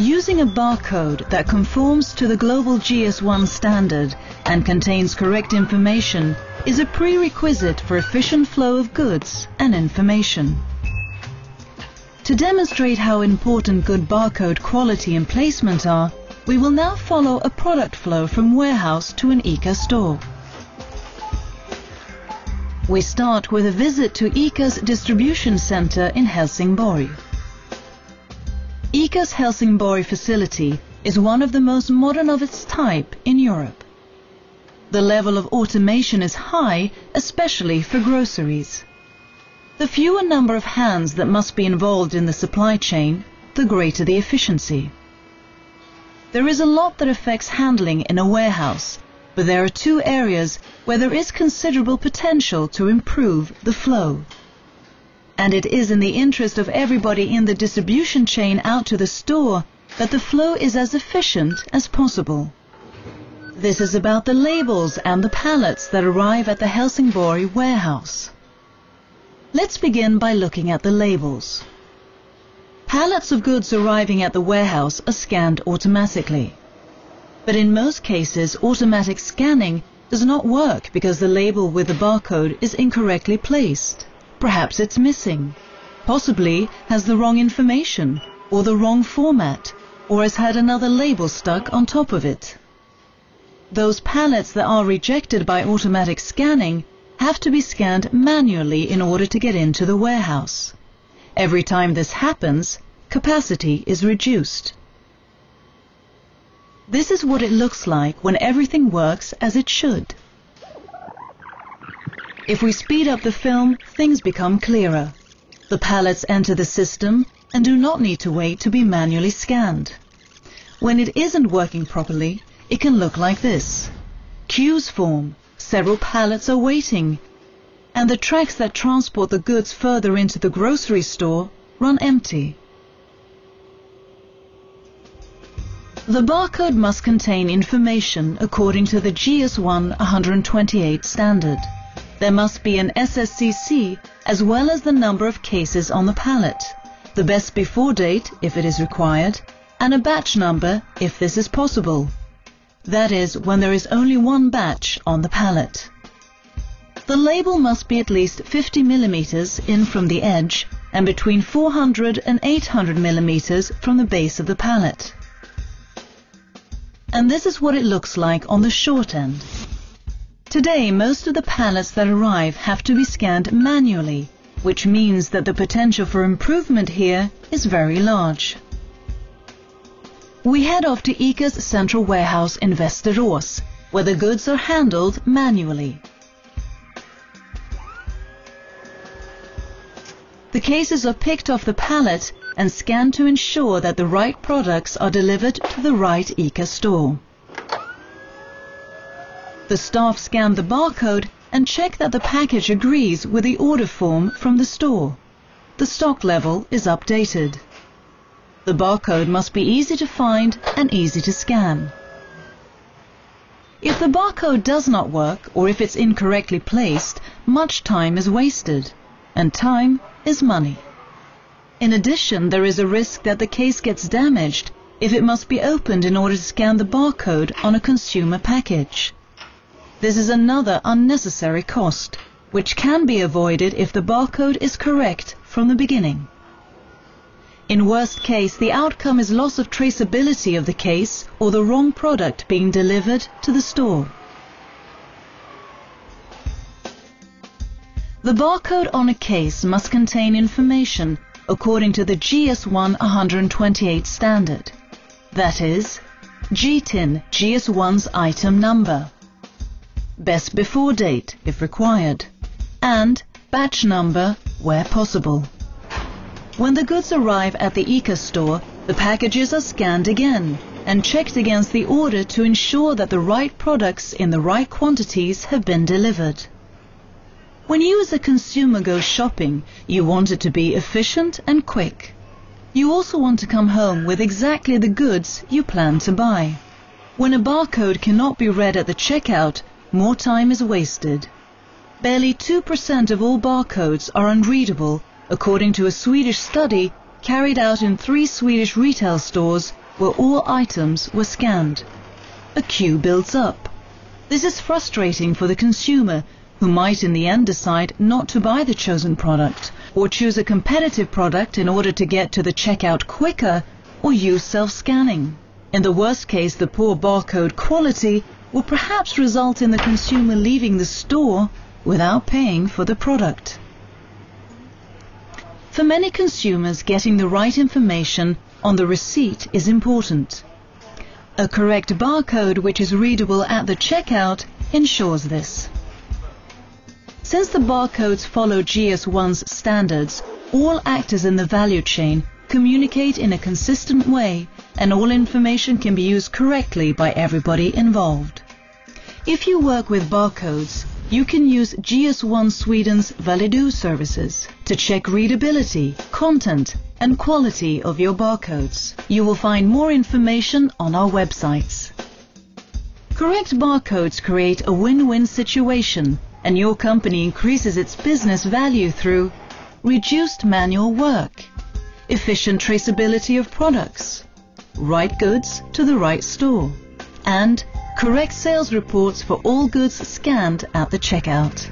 Using a barcode that conforms to the global GS1 standard and contains correct information is a prerequisite for efficient flow of goods and information. To demonstrate how important good barcode quality and placement are, we will now follow a product flow from warehouse to an ICA store. We start with a visit to ICA's distribution center in Helsingborg. ICA's Helsingborg facility is one of the most modern of its type in Europe. The level of automation is high, especially for groceries. The fewer number of hands that must be involved in the supply chain, the greater the efficiency. There is a lot that affects handling in a warehouse, but there are two areas where there is considerable potential to improve the flow. And it is in the interest of everybody in the distribution chain out to the store that the flow is as efficient as possible. This is about the labels and the pallets that arrive at the Helsingborg warehouse. Let's begin by looking at the labels. Pallets of goods arriving at the warehouse are scanned automatically. But in most cases, automatic scanning does not work because the label with the barcode is incorrectly placed. Perhaps it's missing, possibly has the wrong information or the wrong format, or has had another label stuck on top of it. Those pallets that are rejected by automatic scanning have to be scanned manually in order to get into the warehouse. Every time this happens, capacity is reduced. This is what it looks like when everything works as it should. If we speed up the film, things become clearer. The pallets enter the system and do not need to wait to be manually scanned. When it isn't working properly, it can look like this. Queues form, several pallets are waiting, and the tracks that transport the goods further into the grocery store run empty. The barcode must contain information according to the GS1 128 standard. There must be an SSCC as well as the number of cases on the pallet, the best before date if it is required, and a batch number if this is possible. That is, when there is only one batch on the pallet. The label must be at least 50 mm in from the edge and between 400 and 800 mm from the base of the pallet. And this is what it looks like on the short end. Today, most of the pallets that arrive have to be scanned manually, which means that the potential for improvement here is very large. We head off to ICA's central warehouse in Västerås, where the goods are handled manually. The cases are picked off the pallet and scanned to ensure that the right products are delivered to the right ICA store. The staff scan the barcode and check that the package agrees with the order form from the store. The stock level is updated. The barcode must be easy to find and easy to scan. If the barcode does not work or if it's incorrectly placed, much time is wasted, and time is money. In addition, there is a risk that the case gets damaged if it must be opened in order to scan the barcode on a consumer package. This is another unnecessary cost, which can be avoided if the barcode is correct from the beginning. In worst case, the outcome is loss of traceability of the case or the wrong product being delivered to the store. The barcode on a case must contain information according to the GS1 128 standard. That is, GTIN, GS1's item number, best before date if required, and batch number where possible. When the goods arrive at the ICA store, the packages are scanned again and checked against the order to ensure that the right products in the right quantities have been delivered. When you as a consumer go shopping, you want it to be efficient and quick. You also want to come home with exactly the goods you plan to buy. When a barcode cannot be read at the checkout, more time is wasted. Barely 2% of all barcodes are unreadable, according to a Swedish study carried out in 3 Swedish retail stores where all items were scanned. A queue builds up. This is frustrating for the consumer, who might in the end decide not to buy the chosen product, or choose a competitive product in order to get to the checkout quicker, or use self-scanning. In the worst case, the poor barcode quality will perhaps result in the consumer leaving the store without paying for the product. For many consumers, getting the right information on the receipt is important. A correct barcode which is readable at the checkout ensures this. Since the barcodes follow GS1's standards, all actors in the value chain communicate in a consistent way, and all information can be used correctly by everybody involved. If you work with barcodes, you can use GS1 Sweden's Validu services to check readability, content and quality of your barcodes. You will find more information on our websites. Correct barcodes create a win-win situation, and your company increases its business value through reduced manual work, efficient traceability of products, right goods to the right store, and correct sales reports for all goods scanned at the checkout.